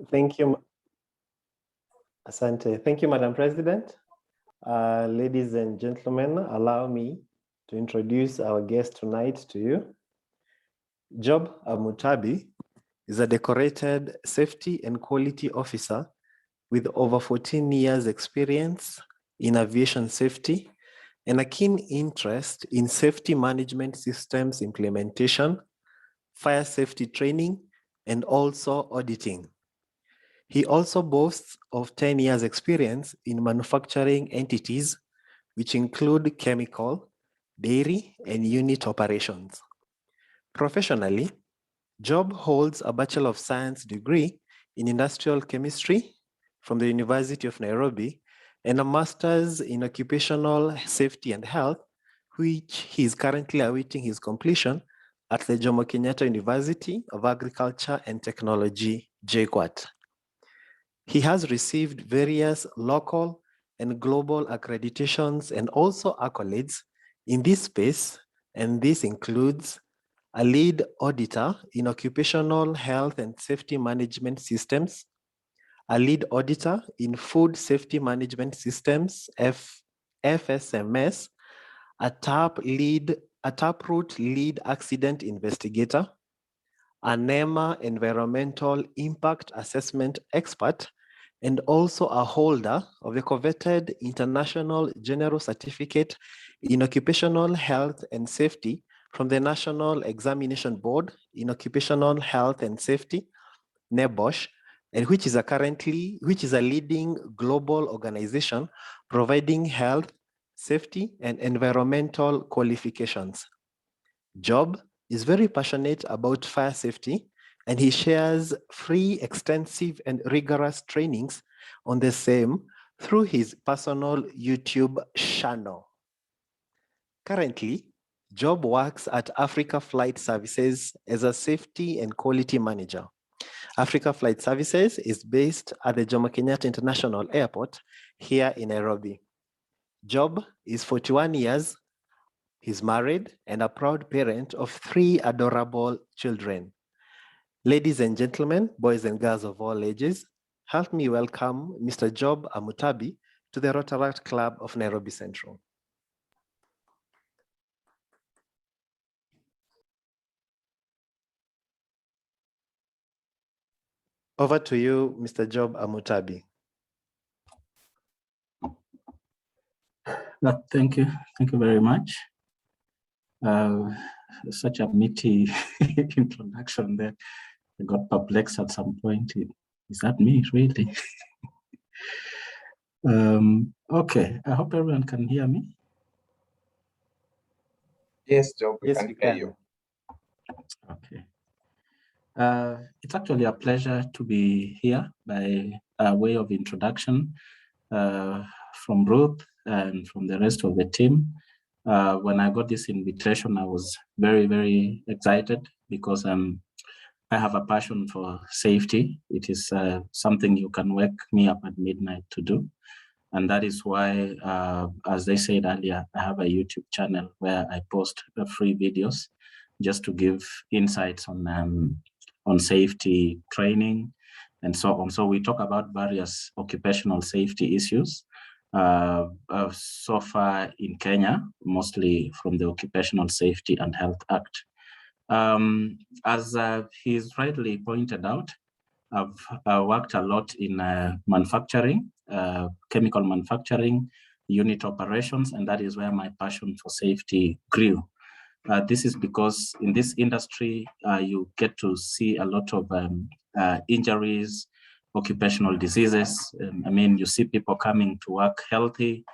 Thank you. Asante. Thank you, Madam President. Ladies and gentlemen, allow me to introduce our guest tonight to you. Job Amutabi is a decorated safety and quality officer with over 14 years experience in aviation safety and a keen interest in safety management systems implementation, fire safety training, and also auditing. He also boasts of 10 years experience in manufacturing entities, which include chemical, dairy, and unit operations. Professionally, Job holds a Bachelor of Science degree in Industrial Chemistry from the University of Nairobi and a Master's in Occupational Safety and Health, which he is currently awaiting his completion at the Jomo Kenyatta University of Agriculture and Technology, JKUAT. He has received various local and global accreditations and also accolades in this space, and this includes a lead auditor in occupational health and safety management systems, a lead auditor in food safety management systems, FSMS, a taproot lead accident investigator, a NEMA environmental impact assessment expert, and also a holder of the coveted International General Certificate in Occupational Health and Safety from the National Examination Board in Occupational Health and Safety, NEBOSH, and which is a leading global organization providing health, safety, and environmental qualifications. Job is very passionate about fire safety, and he shares free, extensive, and rigorous trainings on the same through his personal YouTube channel. Currently, Job works at Africa Flight Services as a safety and quality manager. Africa Flight Services is based at the Jomo Kenyatta International Airport here in Nairobi. Job is 41 years. He's married and a proud parent of 3 adorable children. Ladies and gentlemen, boys and girls of all ages, help me welcome Mr. Job Amutabi to the Rotaract Club of Nairobi Central. Over to you, Mr. Job Amutabi. Thank you very much. Such a meaty introduction there. I got perplexed at some point. Is that me, really? Okay, I hope everyone can hear me. Yes, Job, we can hear you. Okay. It's actually a pleasure to be here by way of introduction from Ruth and from the rest of the team. When I got this invitation, I was very, very excited because I have a passion for safety. It is something you can wake me up at midnight to do. And that is why, as they said earlier, I have a YouTube channel where I post free videos just to give insights on safety training and so on. So we talk about various occupational safety issues. So far in Kenya, mostly from the Occupational Safety and Health Act. As he's rightly pointed out, I've worked a lot in manufacturing, chemical manufacturing, unit operations, and that is where my passion for safety grew. This is because in this industry, you get to see a lot of injuries, occupational diseases. I mean, you see people coming to work healthy,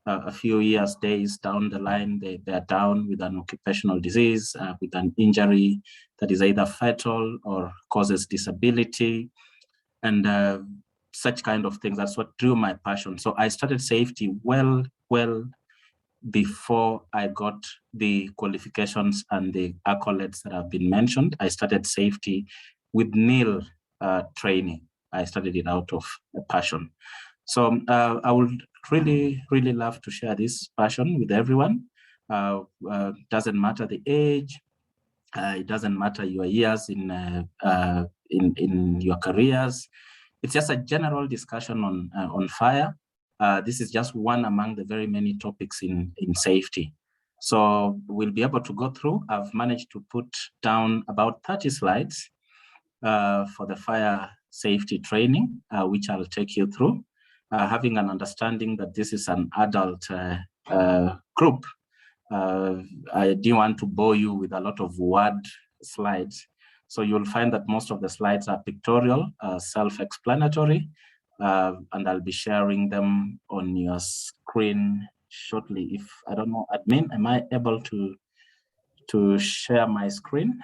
a few years, days down the line, they're down with an occupational disease, with an injury that is either fatal or causes disability, and such kind of things. That's what drew my passion. So I started safety well before I got the qualifications and the accolades that have been mentioned. I started safety with nil training. I studied it out of a passion. So I would really love to share this passion with everyone. Doesn't matter the age, it doesn't matter your years in your careers. It's just a general discussion on fire. This is just one among the very many topics in safety. So we'll be able to go through. I've managed to put down about 30 slides for the fire safety training, which I'll take you through, having an understanding that this is an adult group. I didn't want to bore you with a lot of word slides. So you'll find that most of the slides are pictorial, self-explanatory, and I'll be sharing them on your screen shortly. If, I don't know, admin, am I able to share my screen?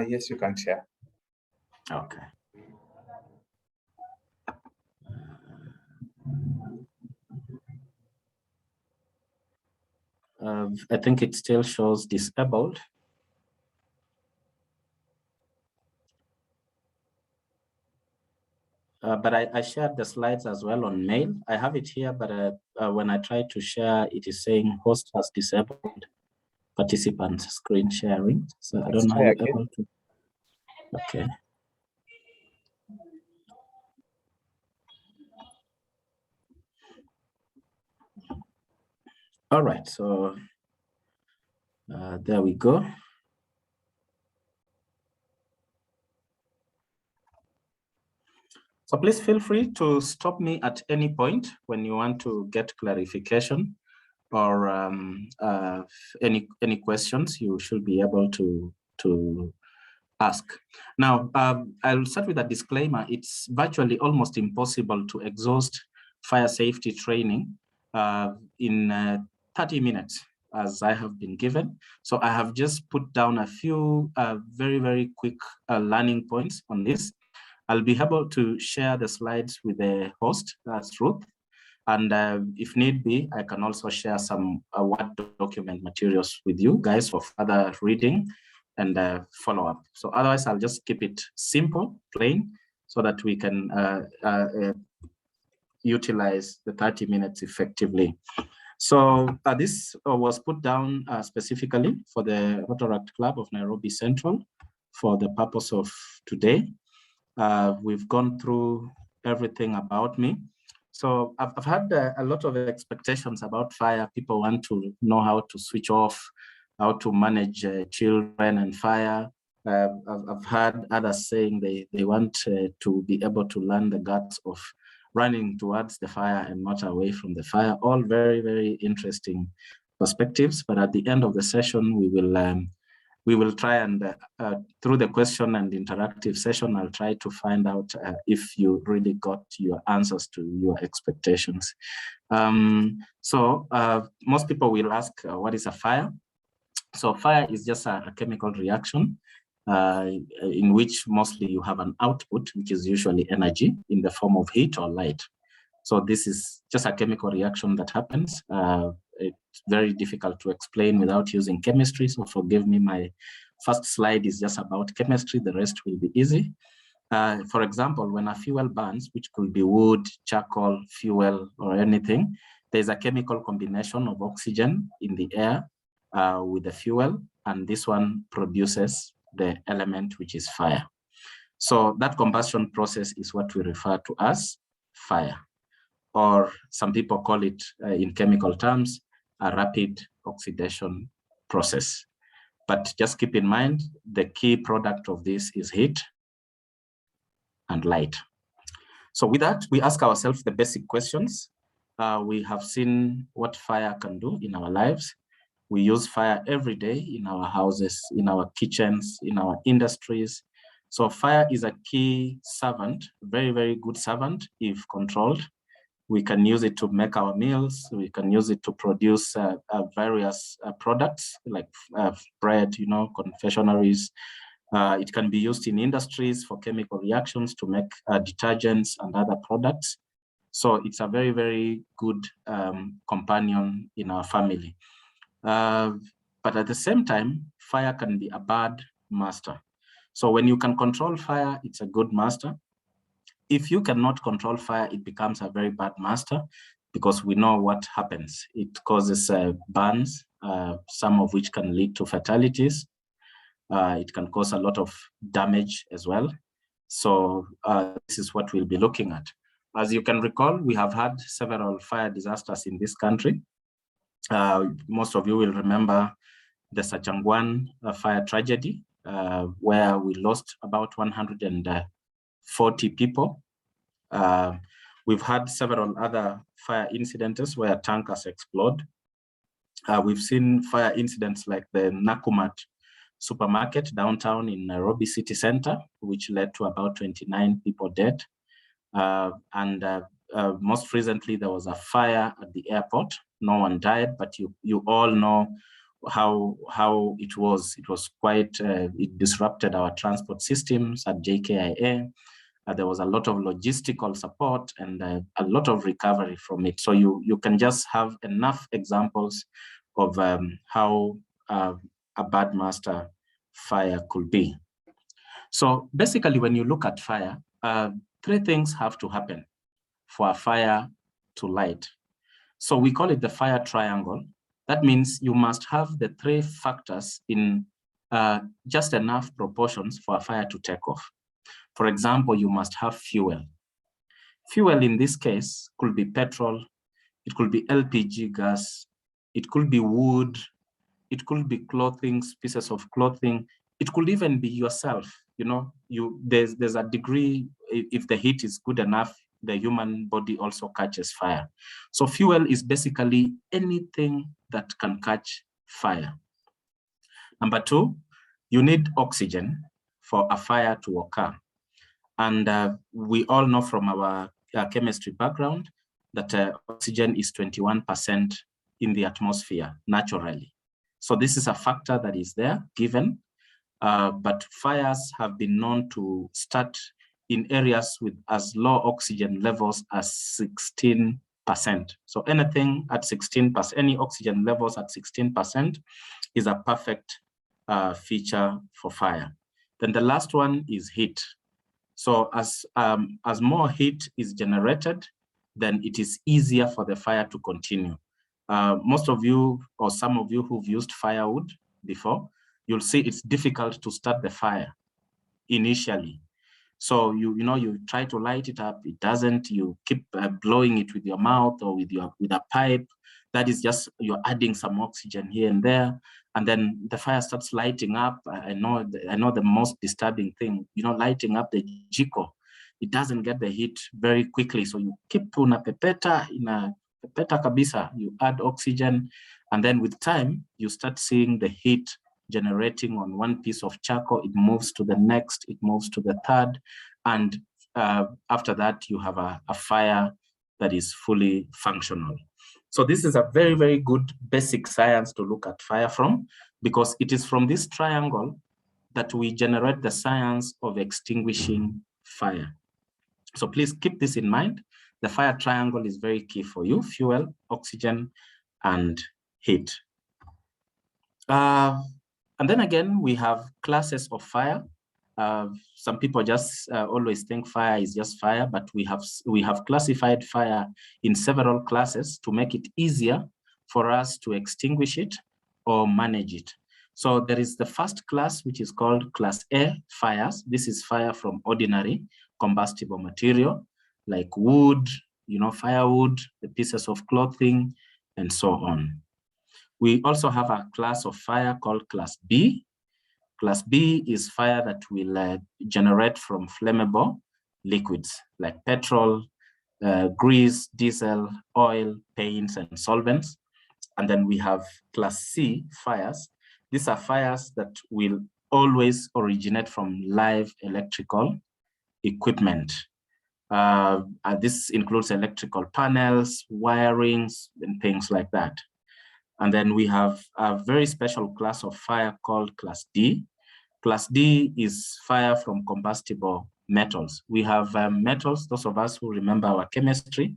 Yes, you can share. Okay. I think it still shows disabled. But I shared the slides as well on mail. I have it here, but when I try to share, it is saying host has disabled participant screen sharing. So I don't know how you're able to. Okay. All right, so there we go. So please feel free to stop me at any point when you want to get clarification or any questions you should be able to ask. Now, I'll start with a disclaimer. It's virtually almost impossible to exhaust fire safety training in 30 minutes, as I have been given. So I have just put down a few very, very quick learning points on this. I'll be able to share the slides with the host, that's Ruth. And if need be, I can also share some Word document materials with you guys for further reading and follow up. So otherwise, I'll just keep it simple, plain, so that we can utilize the 30 minutes effectively. So this was put down specifically for the Rotaract Club of Nairobi Central for the purpose of today. We've gone through everything about me. So I've had a lot of expectations about fire. People want to know how to switch off, how to manage children and fire. I've heard others saying they want to be able to learn the guts of running towards the fire and not away from the fire. All very, very interesting perspectives. But at the end of the session, we will try and through the question and interactive session, I'll try to find out if you really got your answers to your expectations. So most people will ask, what is a fire? So fire is just a chemical reaction in which mostly you have an output, which is usually energy in the form of heat or light. So this is just a chemical reaction that happens. It's very difficult to explain without using chemistry. So forgive me, my first slide is just about chemistry. The rest will be easy. For example, when a fuel burns, which could be wood, charcoal, fuel, or anything, there's a chemical combination of oxygen in the air with the fuel, and this one produces the element which is fire. So that combustion process is what we refer to as fire, or some people call it in chemical terms, a rapid oxidation process. But just keep in mind, the key product of this is heat and light. So with that, we ask ourselves the basic questions. We have seen what fire can do in our lives. We use fire every day in our houses, in our kitchens, in our industries. So fire is a key servant, very, very good servant if controlled. We can use it to make our meals. We can use it to produce various products like bread, confectionaries. It can be used in industries for chemical reactions to make detergents and other products. So it's a very, very good companion in our family. But at the same time, fire can be a bad master. So when you can control fire, it's a good master. If you cannot control fire, it becomes a very bad master, because we know what happens. It causes burns, some of which can lead to fatalities. It can cause a lot of damage as well. So this is what we'll be looking at. As you can recall, we have had several fire disasters in this country. Most of you will remember the Sachangwan fire tragedy, where we lost about 140 people. We've had several other fire incidents where tankers explode. We've seen fire incidents like the Nakumat supermarket downtown in Nairobi city center, which led to about 29 people dead. Most recently, there was a fire at the airport. No one died, but you all know how it was. It was quite, it disrupted our transport systems at JKIA. There was a lot of logistical support and a lot of recovery from it. So you can just have enough examples of how a bad master fire could be. So basically, when you look at fire, three things have to happen for a fire to light. So we call it the fire triangle. That means you must have the three factors in just enough proportions for a fire to take off. For example, you must have fuel. Fuel in this case could be petrol, it could be LPG gas, it could be wood, it could be clothing, pieces of clothing, it could even be yourself. You know, there's a degree, if the heat is good enough, the human body also catches fire. So fuel is basically anything that can catch fire. Number two, you need oxygen for a fire to occur. And we all know from our chemistry background that oxygen is 21% in the atmosphere naturally. So this is a factor that is there, given, but fires have been known to start in areas with as low oxygen levels as 16%. So anything at 16%, any oxygen levels at 16% is a perfect feature for fire. Then the last one is heat. So as more heat is generated, then it is easier for the fire to continue. Most of you, or some of you who've used firewood before, you'll see it's difficult to start the fire initially. So you try to light it up, it doesn't. You keep blowing it with your mouth or with a pipe. That is just, you're adding some oxygen here and there, and then the fire starts lighting up. I know the most disturbing thing, lighting up the jiko. It doesn't get the heat very quickly, so you keep pepeta kabisa. You add oxygen, and then with time you start seeing the heat generating on one piece of charcoal. It moves to the next, it moves to the third, and after that you have a fire that is fully functional. So this is a very, very good basic science to look at fire from, because it is from this triangle that we generate the science of extinguishing fire. So please keep this in mind. The fire triangle is very key for you: fuel, oxygen, and heat. And then again, we have classes of fire. Some people just always think fire is just fire, but we have classified fire in several classes to make it easier for us to extinguish it or manage it. So there is the first class, which is called Class A fires. This is fire from ordinary combustible material like wood, firewood, the pieces of clothing, and so on. We also have a class of fire called Class B. Class B is fire that will generate from flammable liquids like petrol, grease, diesel, oil, paints, and solvents. And then we have Class C fires. These are fires that will always originate from live electrical equipment. This includes electrical panels, wirings, and things like that. And then we have a very special class of fire called Class D. Class D is fire from combustible metals. We have metals, those of us who remember our chemistry,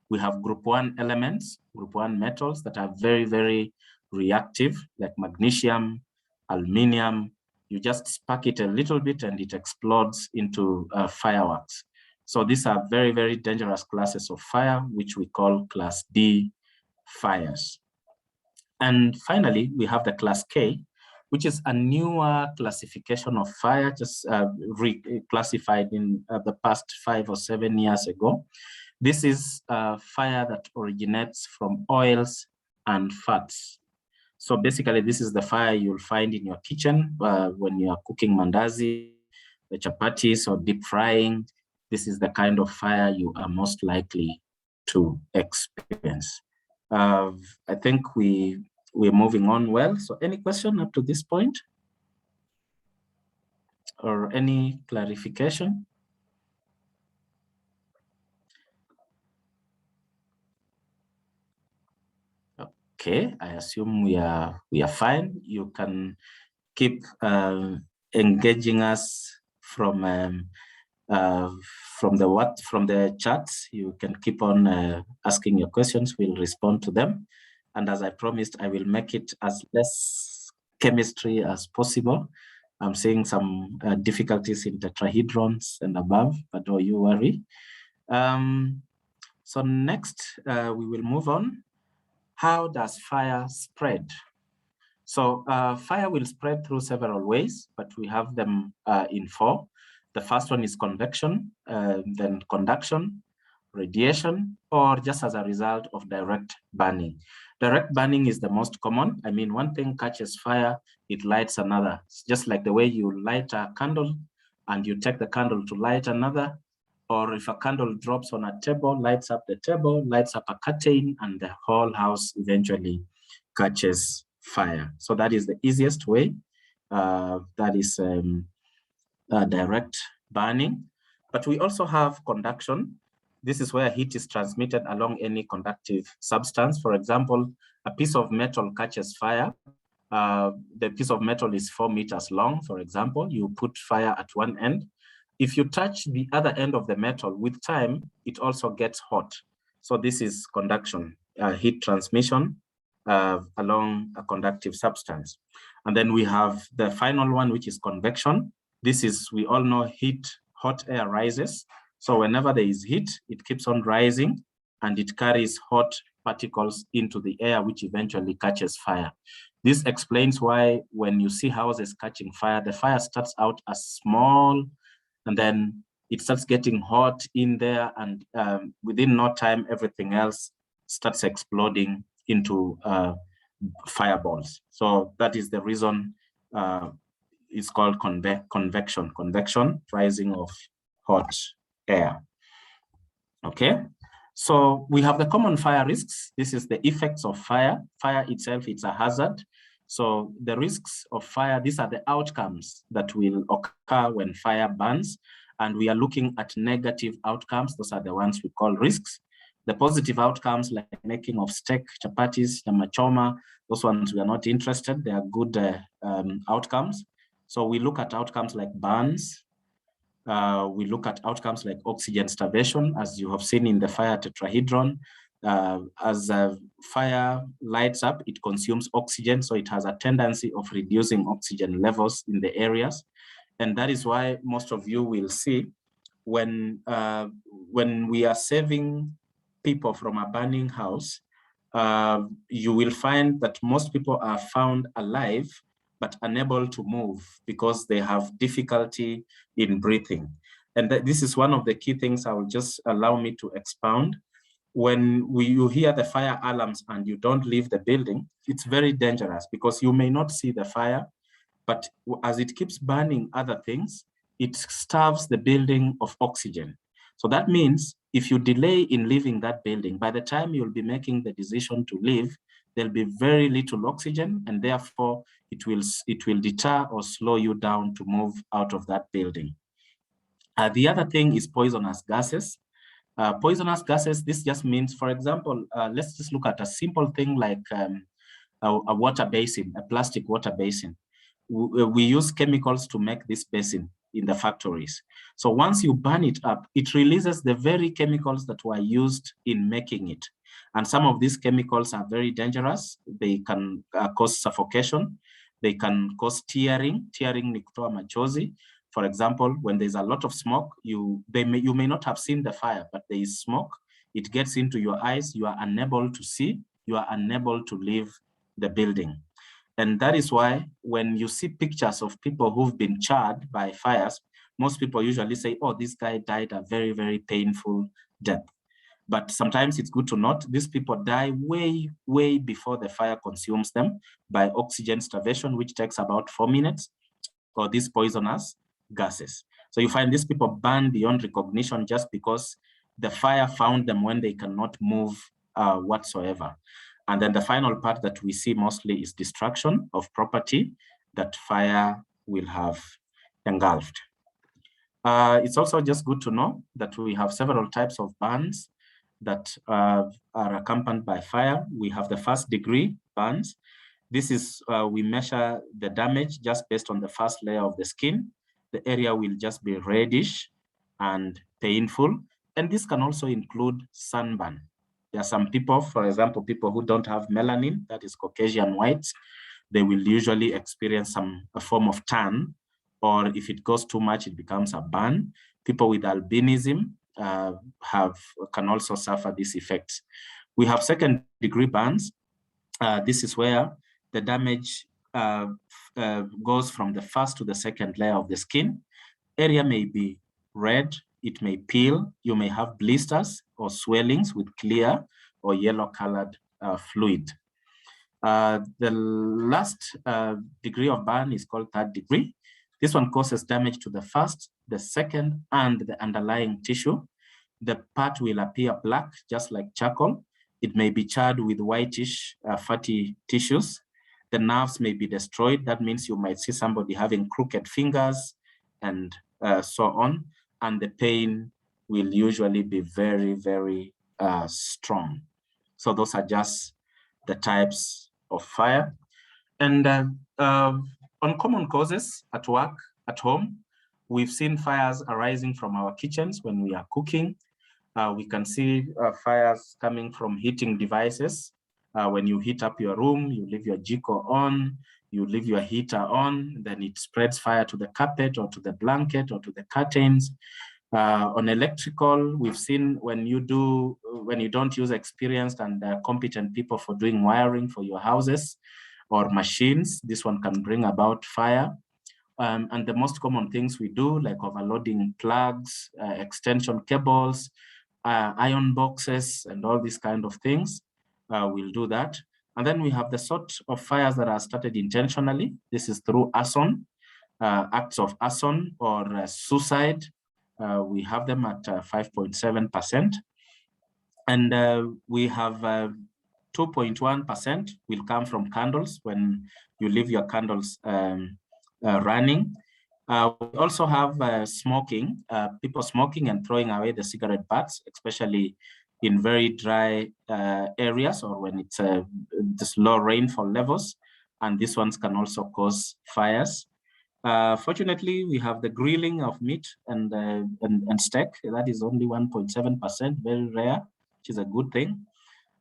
we have group 1 elements, group 1 metals that are very, very reactive, like magnesium, aluminum. You just spark it a little bit and it explodes into fireworks. So these are very, very dangerous classes of fire, which we call Class D fires. And finally, we have the Class K. which is a newer classification of fire, just reclassified in the past 5 or 7 years ago. This is fire that originates from oils and fats. So basically, this is the fire you'll find in your kitchen when you are cooking mandazi, the chapatis, or deep frying. This is the kind of fire you are most likely to experience. I think we're moving on well. So any question up to this point? Or any clarification? Okay, I assume we are fine. You can keep engaging us from the chats. You can keep on asking your questions. We'll respond to them. And as I promised, I will make it as less chemistry as possible. I'm seeing some difficulties in tetrahedrons and above, but don't you worry. So next, we will move on. How does fire spread? So fire will spread through several ways, but we have them in 4. The first one is convection, then conduction, radiation, or just as a result of direct burning. Direct burning is the most common. I mean, one thing catches fire, it lights another. It's just like the way you light a candle and you take the candle to light another, or if a candle drops on a table, lights up the table, lights up a curtain, and the whole house eventually catches fire. So that is the easiest way. That is direct burning. But we also have conduction. This is where heat is transmitted along any conductive substance. For example, a piece of metal catches fire. The piece of metal is 4 meters long, for example. You put fire at one end. If you touch the other end of the metal, with time, it also gets hot. So this is conduction, heat transmission along a conductive substance. And then we have the final one, which is convection. This is, we all know hot air rises. So whenever there is heat, it keeps on rising and it carries hot particles into the air, which eventually catches fire. This explains why when you see houses catching fire, the fire starts out as small, and then it starts getting hot in there, and within no time, everything else starts exploding into fireballs. So that is the reason it's called convection. Convection, rising of hot air. Okay, so we have the common fire risks. This is the effects of fire. Fire itself, it's a hazard. So the risks of fire, these are the outcomes that will occur when fire burns. And we are looking at negative outcomes. Those are the ones we call risks. The positive outcomes, like making of steak, chapatis, machoma, those ones we are not interested. They are good outcomes. So we look at outcomes like burns. We look at outcomes like oxygen starvation, as you have seen in the fire tetrahedron. As fire lights up, it consumes oxygen, so it has a tendency of reducing oxygen levels in the areas. And that is why most of you will see when we are saving people from a burning house, you will find that most people are found alive but unable to move because they have difficulty in breathing. And this is one of the key things I will just allow me to expound. When you hear the fire alarms and you don't leave the building, it's very dangerous because you may not see the fire, but as it keeps burning other things, it starves the building of oxygen. So that means if you delay in leaving that building, by the time you'll be making the decision to leave, there'll be very little oxygen, and therefore it will deter or slow you down to move out of that building. The other thing is poisonous gases. Poisonous gases, this just means, for example, let's just look at a simple thing like a water basin, a plastic water basin. We use chemicals to make this basin in the factories. So once you burn it up, it releases the very chemicals that were used in making it. And some of these chemicals are very dangerous. They can cause suffocation. They can cause tearing ni kutoa machozi. For example, when there's a lot of smoke, you may not have seen the fire, but there is smoke. It gets into your eyes. You are unable to see. You are unable to leave the building. And that is why when you see pictures of people who've been charred by fires, most people usually say, oh, this guy died a very, very painful death. But sometimes it's good to note these people die way, way before the fire consumes them by oxygen starvation, which takes about 4 minutes, or these poisonous gases. So you find these people burn beyond recognition just because the fire found them when they cannot move whatsoever. And then the final part that we see mostly is destruction of property that fire will have engulfed. It's also just good to know that we have several types of burns that are accompanied by fire. We have the first degree burns. This is, we measure the damage just based on the first layer of the skin. The area will just be reddish and painful. And this can also include sunburn. There are some people, for example, people who don't have melanin, that is Caucasian whites, they will usually experience a form of tan, or if it goes too much, it becomes a burn. People with albinism can also suffer these effects. We have second degree burns. This is where the damage goes from the first to the second layer of the skin. Area may be red, it may peel, you may have blisters or swellings with clear or yellow colored fluid. The last degree of burn is called third degree. This one causes damage to the first, the second, and the underlying tissue. The part will appear black, just like charcoal. It may be charred with whitish fatty tissues. The nerves may be destroyed. That means you might see somebody having crooked fingers and so on. And the pain will usually be very, very strong. So those are just the types of fire. And on common causes at work, at home, we've seen fires arising from our kitchens when we are cooking. We can see fires coming from heating devices. When you heat up your room, you leave your jiko on, you leave your heater on, then it spreads fire to the carpet or to the blanket or to the curtains. On electrical, we've seen when you don't use experienced and competent people for doing wiring for your houses or machines, this one can bring about fire. And the most common things we do, like overloading plugs, extension cables, iron boxes, and all these kind of things, we'll do that. And then we have the sort of fires that are started intentionally. This is through arson, acts of arson or suicide. We have them at 5.7%. And we have 2.1% will come from candles when you leave your candles running. We also have smoking, people smoking and throwing away the cigarette butts, especially in very dry areas or when it's just low rainfall levels. And these ones can also cause fires. Fortunately, we have the grilling of meat and steak. That is only 1.7%, very rare, which is a good thing.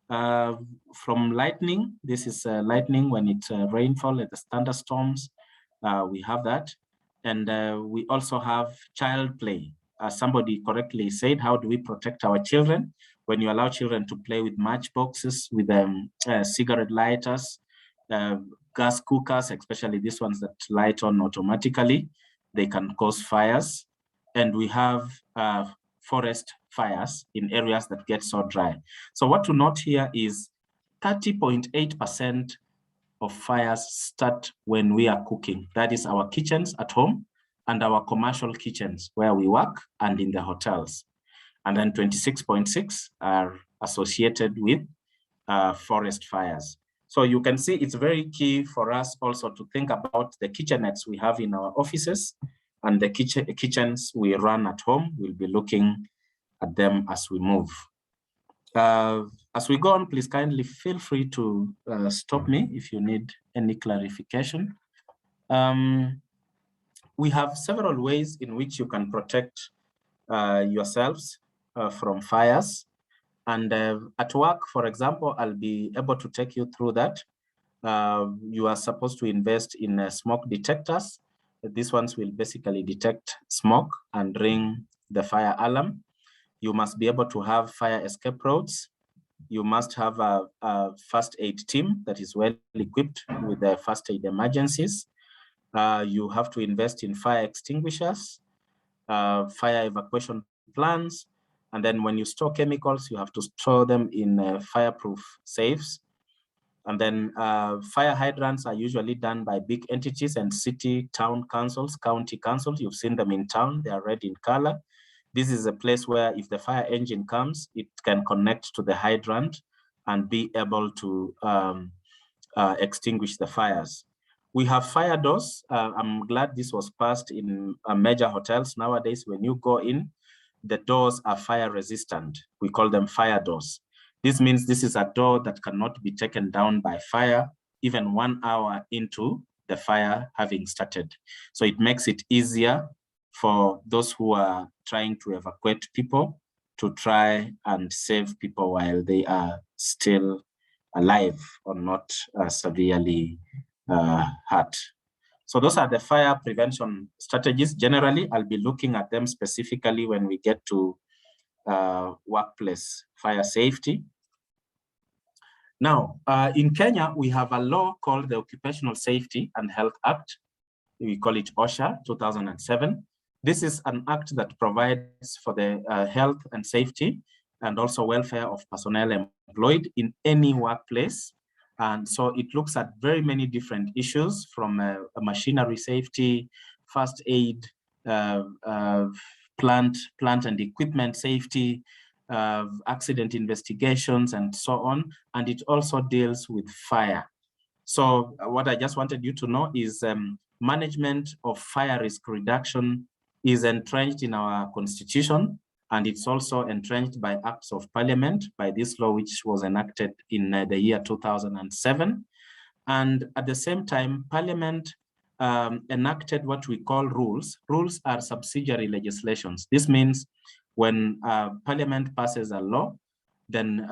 From lightning, this is lightning when it's rainfall at the thunderstorms. We have that. And we also have child play. As somebody correctly said, how do we protect our children? When you allow children to play with matchboxes, with cigarette lighters, gas cookers, especially these ones that light on automatically, they can cause fires. And we have forest fires in areas that get so dry. So what to note here is 30.8% of fires start when we are cooking. That is our kitchens at home and our commercial kitchens where we work and in the hotels. And then 26.6 are associated with forest fires. So you can see it's very key for us also to think about the kitchenettes we have in our offices and the kitchens we run at home. We'll be looking at them as we move. As we go on, please kindly feel free to stop me if you need any clarification. We have several ways in which you can protect yourselves from fires. And at work, for example, I'll be able to take you through that. You are supposed to invest in smoke detectors. These ones will basically detect smoke and ring the fire alarm. You must be able to have fire escape routes. you must have a first aid team that is well equipped with the first aid emergencies. You have to invest in fire extinguishers, fire evacuation plans, and then when you store chemicals, you have to store them in fireproof safes. And then fire hydrants are usually done by big entities and city, town councils, county councils. You've seen them in town, they are red in color. This is a place where if the fire engine comes, it can connect to the hydrant and be able to extinguish the fires. We have fire doors. I'm glad this was passed in major hotels. Nowadays, when you go in, the doors are fire resistant. We call them fire doors. This means this is a door that cannot be taken down by fire even 1 hour into the fire having started. So it makes it easier for those who are trying to evacuate people to try and save people while they are still alive or not severely hurt. So those are the fire prevention strategies. Generally, I'll be looking at them specifically when we get to workplace fire safety. Now, in Kenya, we have a law called the Occupational Safety and Health Act. We call it OSHA 2007. This is an act that provides for the health and safety and also welfare of personnel employed in any workplace. And so it looks at very many different issues from machinery safety, first aid, plant and equipment safety, accident investigations, and so on. And it also deals with fire. So what I just wanted you to know is management of fire risk reduction is entrenched in our constitution, and it's also entrenched by acts of parliament by this law, which was enacted in the year 2007. And at the same time, parliament enacted what we call rules. Rules are subsidiary legislations. This means when parliament passes a law, then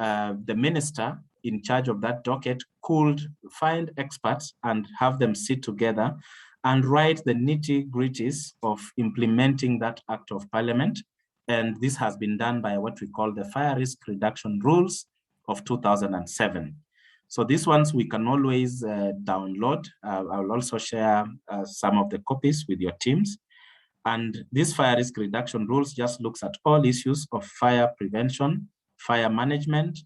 the minister in charge of that docket could find experts and have them sit together and write the nitty-gritties of implementing that act of parliament. And this has been done by what we call the Fire Risk Reduction Rules of 2007. So these ones we can always download. I will also share some of the copies with your teams. And this fire risk reduction rules just looks at all issues of fire prevention, fire management.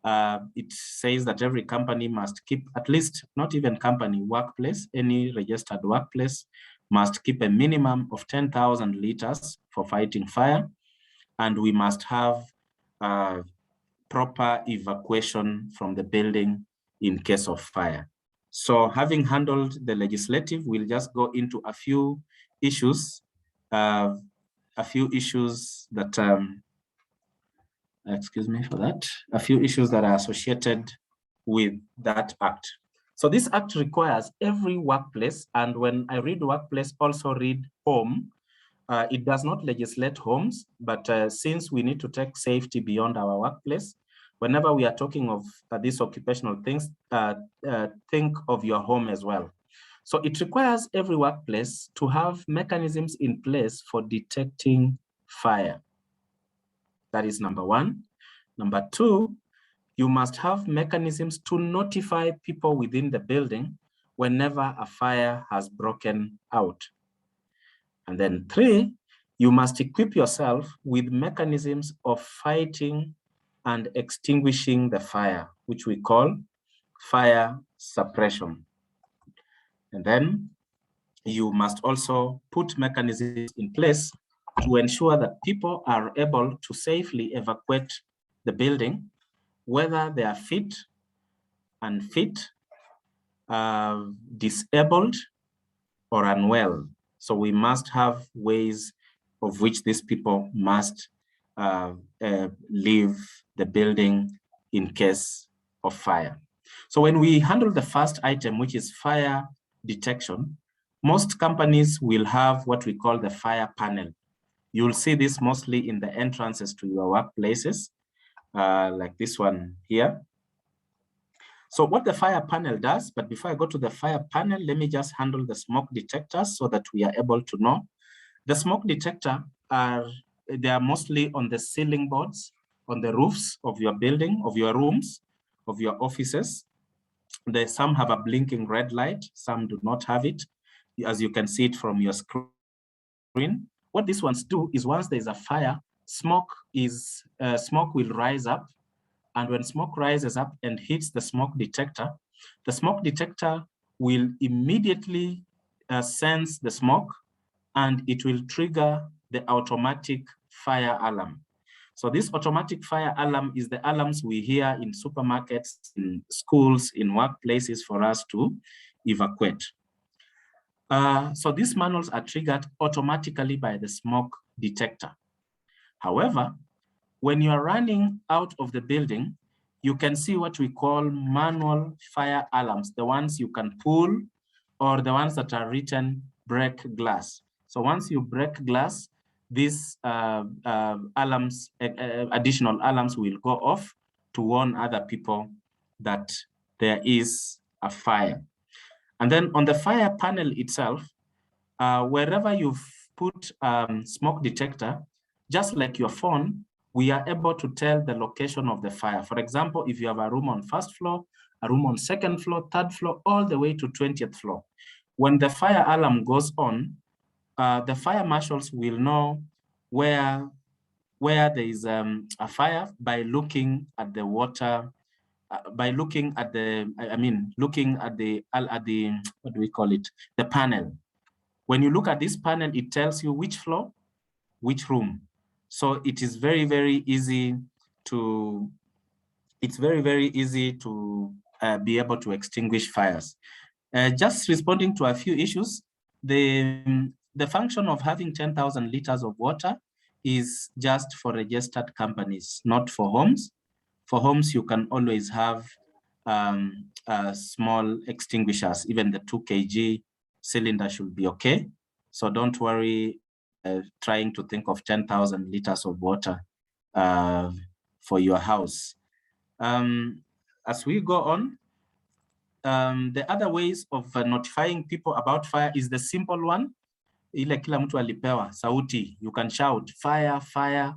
It says that every company must keep, at least not even company, workplace, any registered workplace must keep a minimum of 10,000 liters for fighting fire. And we must have proper evacuation from the building in case of fire. So having handled the legislative, we'll just go into a few issues that, excuse me for that, a few issues that are associated with that act. So this act requires every workplace, and when I read workplace, also read home. It does not legislate homes, but since we need to take safety beyond our workplace, whenever we are talking of these occupational things, think of your home as well. So it requires every workplace to have mechanisms in place for detecting fire. That is number one. Number two, you must have mechanisms to notify people within the building whenever a fire has broken out. And then three, you must equip yourself with mechanisms of fighting and extinguishing the fire, which we call fire suppression. And then you must also put mechanisms in place to ensure that people are able to safely evacuate the building, whether they are fit, unfit, disabled, or unwell. So we must have ways of which these people must leave the building in case of fire. So when we handle the first item, which is fire detection, most companies will have what we call the fire panel. You'll see this mostly in the entrances to your workplaces, like this one here. So what the fire panel does, but before I go to the fire panel, let me just handle the smoke detectors so that we are able to know. The smoke detector they are mostly on the ceiling boards on the roofs of your building, of your rooms, of your offices. Some have a blinking red light, some do not have it, as you can see it from your screen. What these ones do is once there's a fire, smoke will rise up, and when smoke rises up and hits the smoke detector will immediately sense the smoke, and it will trigger the automatic fire alarm. So this automatic fire alarm is the alarms we hear in supermarkets, in schools, in workplaces for us to evacuate. So these manuals are triggered automatically by the smoke detector. However, when you are running out of the building, you can see what we call manual fire alarms, the ones you can pull or the ones that are written break glass. So once you break glass, these alarms, additional alarms will go off to warn other people that there is a fire. And then on the fire panel itself, wherever you've put smoke detector, just like your phone, we are able to tell the location of the fire. For example, if you have a room on first floor, a room on second floor, third floor, all the way to 20th floor. When the fire alarm goes on, the fire marshals will know where there is a fire by looking at the water, looking at the what do we call it? The panel. When you look at this panel, it tells you which floor, which room. So it is very, very easy to, be able to extinguish fires. Just responding to a few issues, the function of having 10,000 liters of water is just for registered companies, not for homes. For homes, you can always have small extinguishers. Even the 2 kg cylinder should be okay. So don't worry trying to think of 10,000 liters of water for your house. As we go on, the other ways of notifying people about fire is the simple one. Ile kila mtu alipewa sauti, you can shout fire, fire,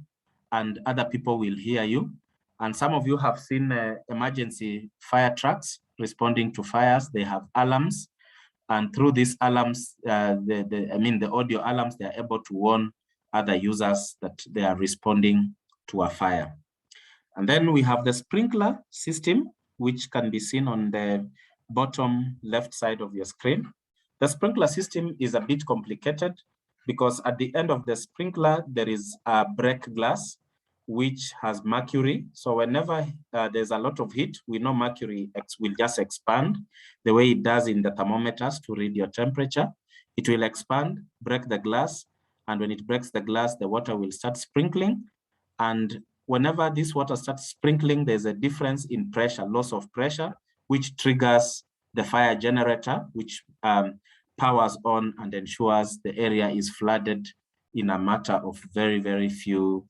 and other people will hear you. And some of you have seen emergency fire trucks responding to fires. They have alarms, and through these alarms, the audio alarms, they are able to warn other users that they are responding to a fire. And then we have the sprinkler system, which can be seen on the bottom left side of your screen. The sprinkler system is a bit complicated because at the end of the sprinkler, there is a break glass, which has mercury. So whenever there's a lot of heat, we know mercury will just expand the way it does in the thermometers to read your temperature. It will expand, break the glass, and when it breaks the glass, the water will start sprinkling. And whenever this water starts sprinkling, there's a difference in pressure, loss of pressure, which triggers the fire generator, which powers on and ensures the area is flooded in a matter of very, very few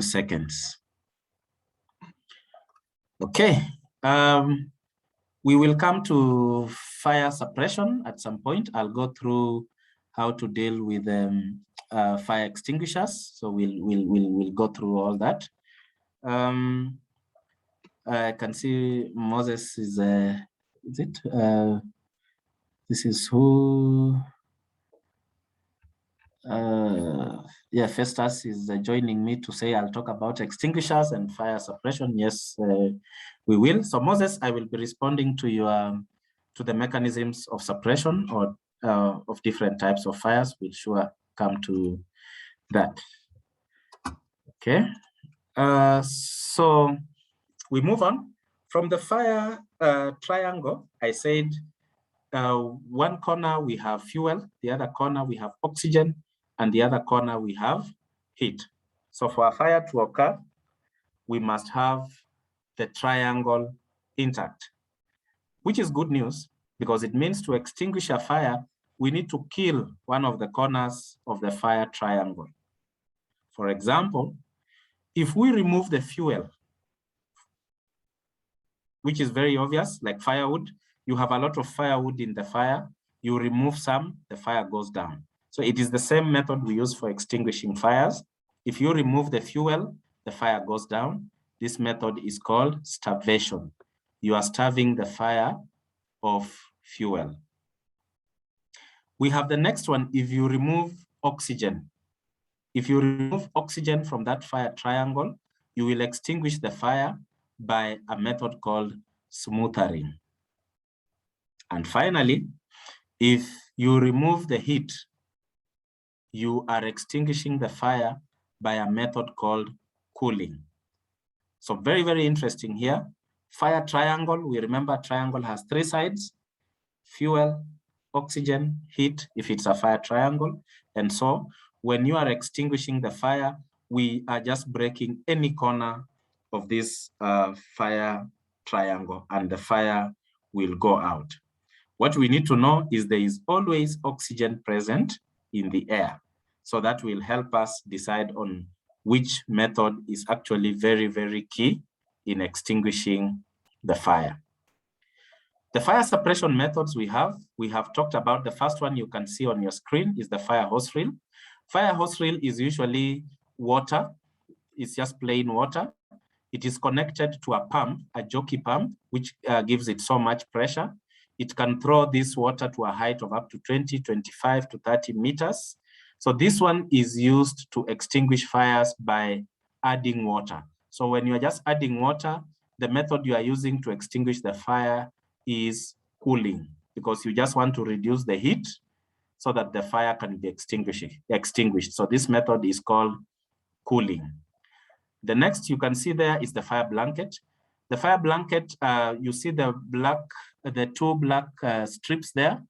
seconds. Okay, we will come to fire suppression at some point. I'll go through how to deal with fire extinguishers. So we'll go through all that. I can see Moses is it? This is who? Yeah, Festus is joining me to say I'll talk about extinguishers and fire suppression. Yes, we will. So Moses, I will be responding to your to the mechanisms of suppression or of different types of fires. We'll sure come to that. Okay. So we move on from the fire triangle. I said one corner we have fuel, the other corner we have oxygen, and the other corner we have heat. So for a fire to occur, we must have the triangle intact, which is good news because it means to extinguish a fire, we need to kill one of the corners of the fire triangle. For example, if we remove the fuel, which is very obvious, like firewood, you have a lot of firewood in the fire, you remove some, the fire goes down. So it is the same method we use for extinguishing fires. If you remove the fuel, the fire goes down. This method is called starvation. You are starving the fire of fuel. We have the next one, if you remove oxygen. If you remove oxygen from that fire triangle, you will extinguish the fire by a method called smothering. And finally, if you remove the heat, you are extinguishing the fire by a method called cooling. So very, very interesting here. Fire triangle, we remember triangle has 3 sides: fuel, oxygen, heat, if it's a fire triangle. And so when you are extinguishing the fire, we are just breaking any corner of this fire triangle and the fire will go out. What we need to know is there is always oxygen present in the air. So that will help us decide on which method is actually very, very key in extinguishing the fire. The fire suppression methods we have talked about. The first one you can see on your screen is the fire hose reel. Fire hose reel is usually water. It's just plain water. It is connected to a pump, a jockey pump, which gives it so much pressure. It can throw this water to a height of up to 20, 25 to 30 meters. So this one is used to extinguish fires by adding water. So when you're just adding water, the method you are using to extinguish the fire is cooling, because you just want to reduce the heat so that the fire can be extinguished. So this method is called cooling. The next you can see there is the fire blanket. The fire blanket, you see the 2 black strips there.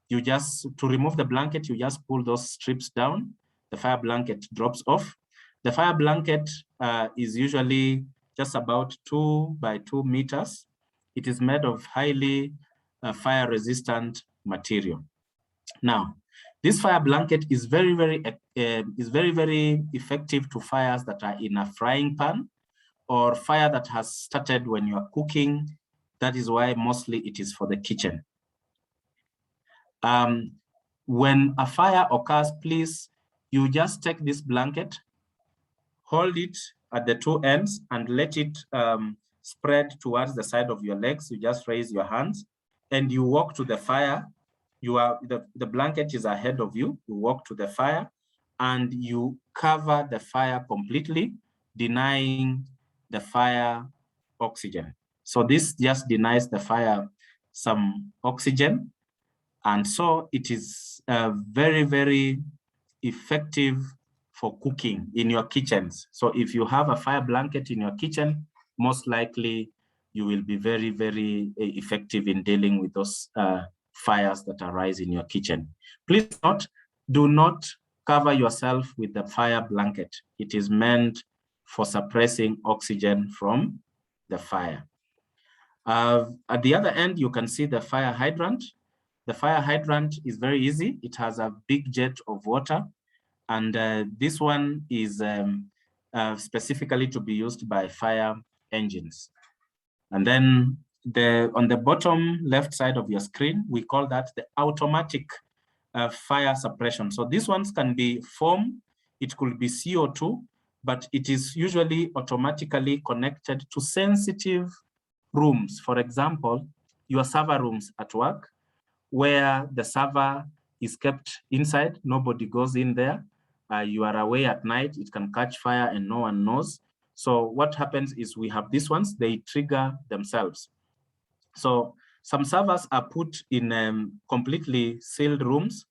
You just, to remove the blanket, you just pull those strips down. The fire blanket drops off. The fire blanket is usually just about 2 by 2 meters. It is made of highly fire-resistant material. Now, this fire blanket is very, very effective to fires that are in a frying pan or fire that has started when you are cooking. That is why mostly it is for the kitchen. When a fire occurs, please, you just take this blanket, hold it at the 2 ends and let it spread towards the side of your legs. You just raise your hands and you walk to the fire. The blanket is ahead of you. You walk to the fire and you cover the fire completely, denying the fire oxygen. So this just denies the fire some oxygen. And so it is very, very effective for cooking in your kitchens. So if you have a fire blanket in your kitchen, most likely you will be very, very effective in dealing with those fires that arise in your kitchen. Please do not cover yourself with the fire blanket. It is meant for suppressing oxygen from the fire. At the other end, you can see the fire hydrant. The fire hydrant is very easy. It has a big jet of water. And this one is specifically to be used by fire engines. And then on the bottom left side of your screen, we call that the automatic fire suppression. So these ones can be foam, it could be CO2, but it is usually automatically connected to sensitive rooms. For example, your server rooms at work, where the server is kept inside, nobody goes in there. You are away at night, it can catch fire and no one knows. So what happens is we have these ones, they trigger themselves. So some servers are put in completely sealed rooms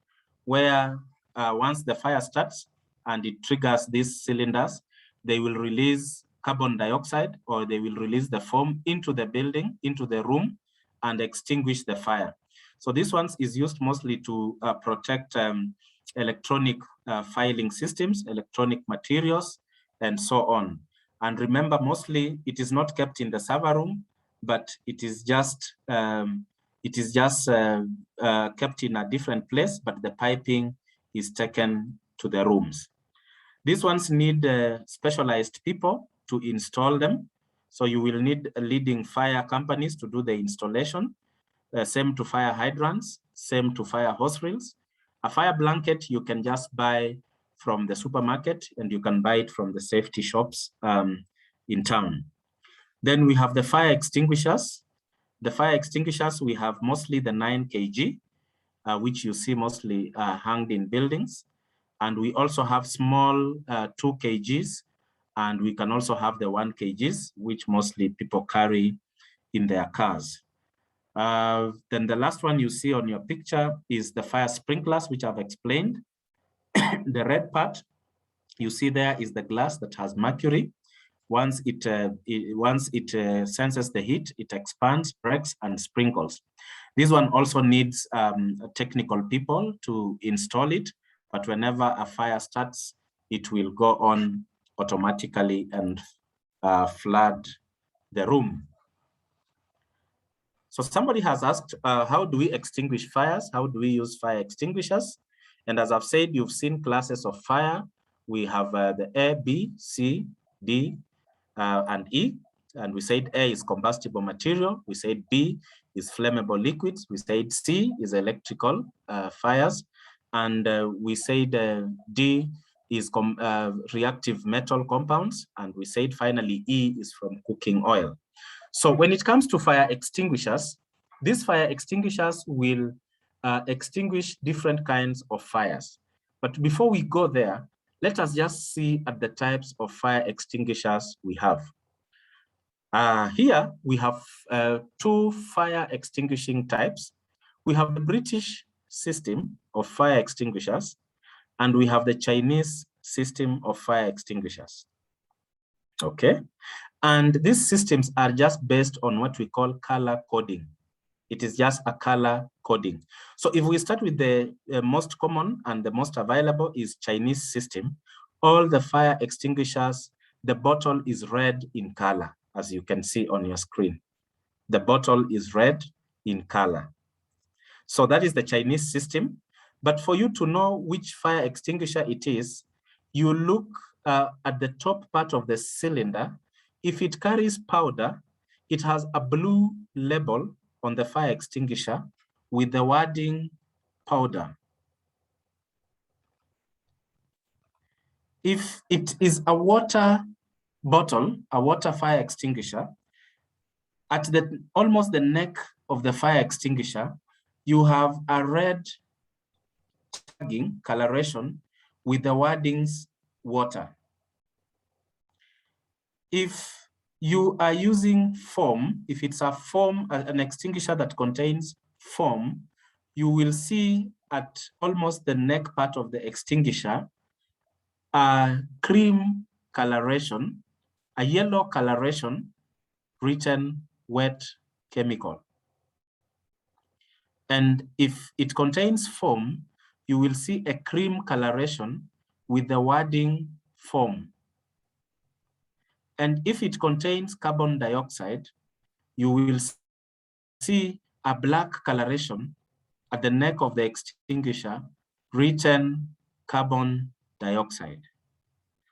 where once the fire starts and it triggers these cylinders, they will release carbon dioxide or they will release the foam into the building, into the room, and extinguish the fire. So this one is used mostly to protect electronic filing systems, electronic materials, and so on. And remember, mostly it is not kept in the server room, but it is just kept in a different place, but the piping is taken to the rooms. These ones need specialized people to install them. So you will need leading fire companies to do the installation. Same to fire hydrants, same to fire hose reels. A fire blanket you can just buy from the supermarket, and you can buy it from the safety shops in town. Then we have the fire extinguishers. The fire extinguishers, we have mostly the 9 kg, which you see mostly hanged in buildings. And we also have small 2 kgs, and we can also have the 1 kgs, which mostly people carry in their cars. Then the last one you see on your picture is the fire sprinklers, which I've explained. The red part you see there is the glass that has mercury. Once it senses the heat, it expands, breaks, and sprinkles. This one also needs technical people to install it, but whenever a fire starts, it will go on automatically and flood the room. So somebody has asked, how do we extinguish fires? How do we use fire extinguishers? And as I've said, you've seen classes of fire. We have the A, B, C, D, and E. And we said A is combustible material. We said B is flammable liquids. We said C is electrical fires. And we said D is reactive metal compounds. And we said finally E is from cooking oil. So when it comes to fire extinguishers, these fire extinguishers will extinguish different kinds of fires. But before we go there, let us just see at the types of fire extinguishers we have. Here we have 2 fire extinguishing types. We have the British system of fire extinguishers, and we have the Chinese system of fire extinguishers. Okay, and these systems are just based on what we call color coding. It is just a color coding. So if we start with the most common and the most available is Chinese system, all the fire extinguishers, the bottle is red in color, as you can see on your screen. The bottle is red in color. So that is the Chinese system. But for you to know which fire extinguisher it is, you look at the top part of the cylinder. If it carries powder, it has a blue label on the fire extinguisher with the wording powder. If it is a water bottle, a water fire extinguisher, at almost the neck of the fire extinguisher, you have a red tagging coloration with the wordings water. If you are using foam, if it's a foam, an extinguisher that contains foam, you will see at almost the neck part of the extinguisher a cream coloration, a yellow coloration written wet chemical. And if it contains foam, you will see a cream coloration with the wording foam. And if it contains carbon dioxide, you will see a black coloration at the neck of the extinguisher written carbon dioxide.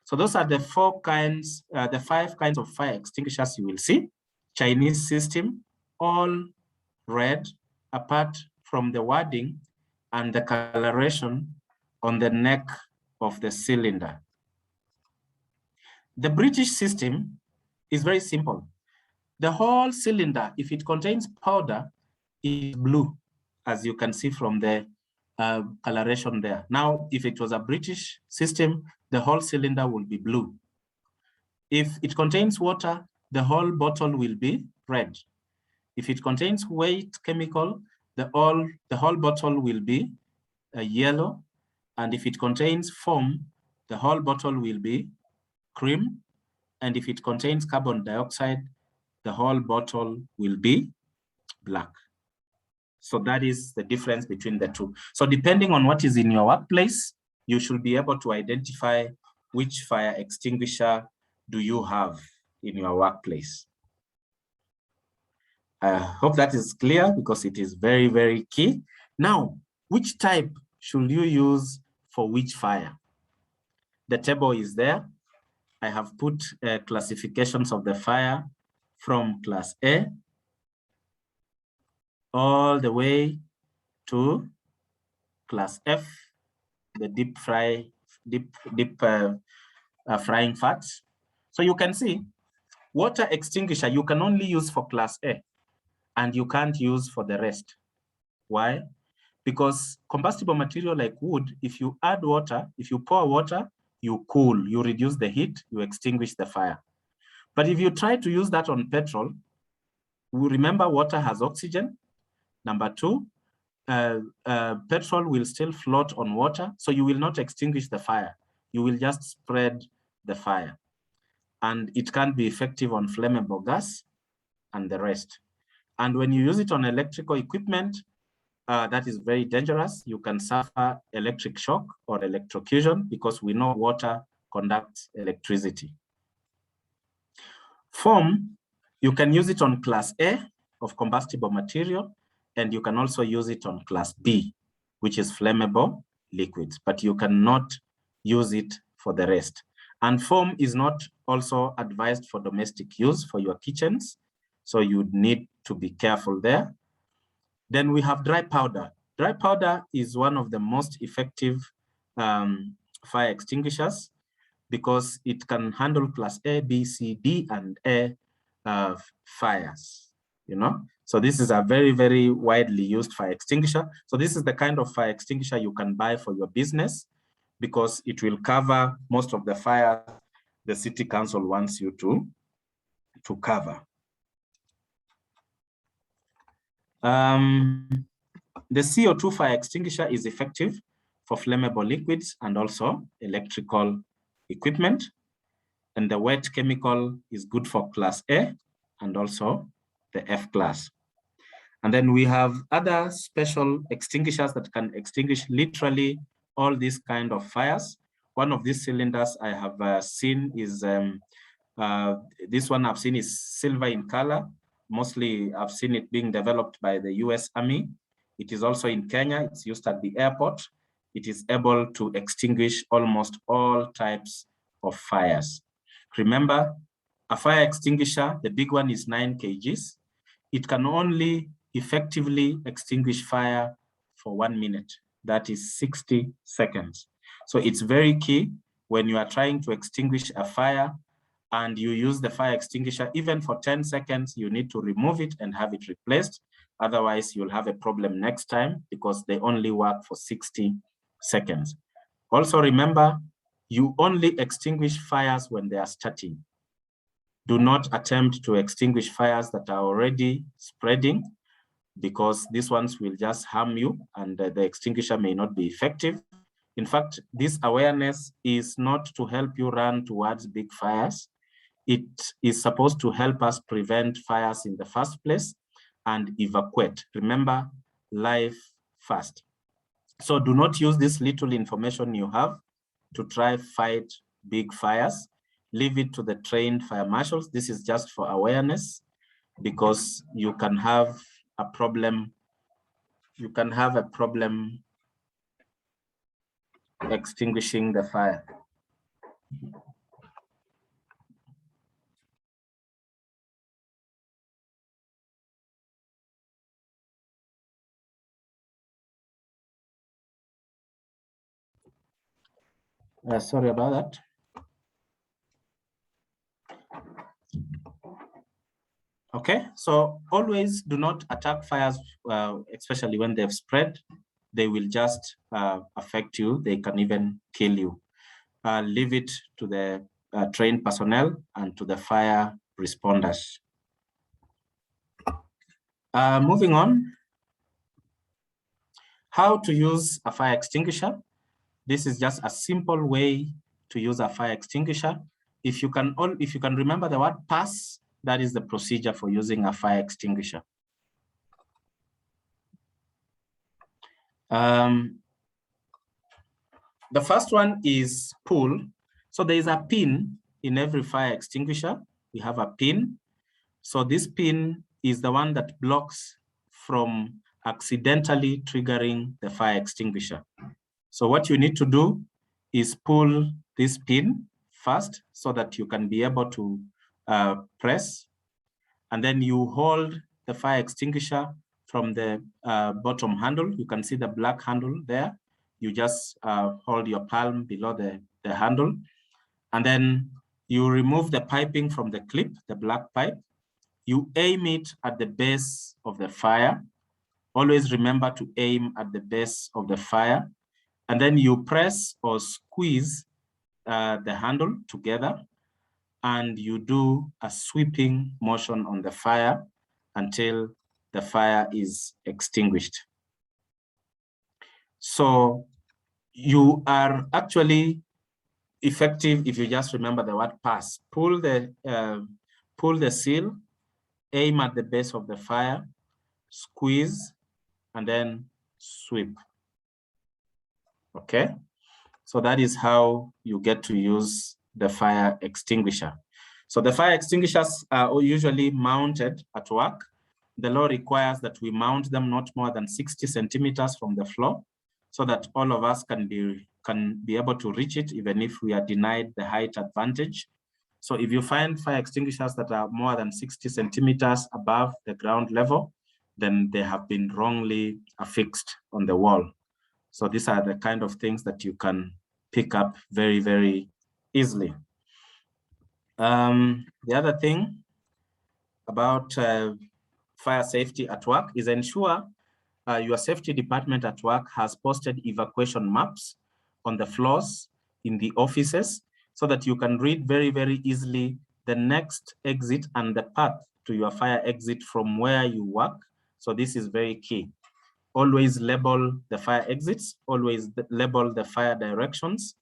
So those are the 4 kinds, the 5 kinds of fire extinguishers you will see. Chinese system, all red, apart from the wording and the coloration on the neck of the cylinder. The British system is very simple. The whole cylinder, if it contains powder, is blue, as you can see from the coloration there. Now, if it was a British system, the whole cylinder will be blue. If it contains water, the whole bottle will be red. If it contains wet chemical, the whole bottle will be yellow. And if it contains foam, the whole bottle will be cream. And if it contains carbon dioxide, the whole bottle will be black. So that is the difference between the 2. So depending on what is in your workplace, you should be able to identify which fire extinguisher do you have in your workplace. I hope that is clear because it is very, very key. Now, which type should you use for which fire? The table is there. I have put classifications of the fire from class A all the way to class F, the deep fry deep frying fats. So you can see water extinguisher you can only use for class A and you can't use for the rest. Why? Because combustible material like wood, if you add water, if you pour water, you cool, you reduce the heat, you extinguish the fire. But if you try to use that on petrol, remember water has oxygen. Number two, petrol will still float on water, so you will not extinguish the fire. You will just spread the fire. And it can't be effective on flammable gas and the rest. And when you use it on electrical equipment, that is very dangerous. You can suffer electric shock or electrocution because we know water conducts electricity. Foam, you can use it on class A of combustible material, and you can also use it on class B, which is flammable liquids, but you cannot use it for the rest. And foam is not also advised for domestic use for your kitchens, so you need to be careful there. Then we have dry powder. Dry powder is one of the most effective fire extinguishers because it can handle class A, B, C, D, and A fires, you know? So this is a very, very widely used fire extinguisher. So this is the kind of fire extinguisher you can buy for your business because it will cover most of the fires the city council wants you to cover. The CO2 fire extinguisher is effective for flammable liquids and also electrical equipment. And the wet chemical is good for class A and also the F class. And then we have other special extinguishers that can extinguish literally all these kind of fires. One of these cylinders I have seen is, this one I've seen is silver in color. Mostly I've seen it being developed by the US Army. It is also in Kenya, it's used at the airport. It is able to extinguish almost all types of fires. Remember, a fire extinguisher, the big one is 9 kgs. It can only effectively extinguish fire for 1 minute. That is 60 seconds. So it's very key when you are trying to extinguish a fire and you use the fire extinguisher, even for 10 seconds, you need to remove it and have it replaced. Otherwise, you'll have a problem next time because they only work for 60 seconds. Also remember, you only extinguish fires when they are starting. Do not attempt to extinguish fires that are already spreading because these ones will just harm you and the extinguisher may not be effective. In fact, this awareness is not to help you run towards big fires. It is supposed to help us prevent fires in the first place and evacuate. Remember, life first. So do not use this little information you have to try fight big fires. Leave it to the trained fire marshals. This is just for awareness because you can have a problem. You can have a problem extinguishing the fire. Sorry about that. Okay, so always do not attack fires, especially when they've spread. They will just affect you. They can even kill you. Leave it to the trained personnel and to the fire responders. Moving on, how to use a fire extinguisher. This is just a simple way to use a fire extinguisher. If you can remember the word pass, that is the procedure for using a fire extinguisher. The first one is pull. So there is a pin in every fire extinguisher. We have a pin. So this pin is the one that blocks from accidentally triggering the fire extinguisher. So what you need to do is pull this pin first so that you can be able to press. And then you hold the fire extinguisher from the bottom handle. You can see the black handle there. you just hold your palm below the handle, and then you remove the piping from the clip, the black pipe. You aim it at the base of the fire. Always remember to aim at the base of the fire. And then you press or squeeze the handle together, and you do a sweeping motion on the fire until the fire is extinguished. So you are actually effective if you just remember the word pass. Pull the seal, aim at the base of the fire, squeeze, and then sweep. Okay, so that is how you get to use the fire extinguisher. So the fire extinguishers are usually mounted at work. The law requires that we mount them not more than 60 centimeters from the floor, so that all of us can be able to reach it, even if we are denied the height advantage. So if you find fire extinguishers that are more than 60 centimeters above the ground level, then they have been wrongly affixed on the wall. So these are the kind of things that you can pick up very, very easily. The other thing about fire safety at work is ensure your safety department at work has posted evacuation maps on the floors in the offices, so that you can read very, very easily the next exit and the path to your fire exit from where you work. So this is very key. Always label the fire exits, always label the fire directions,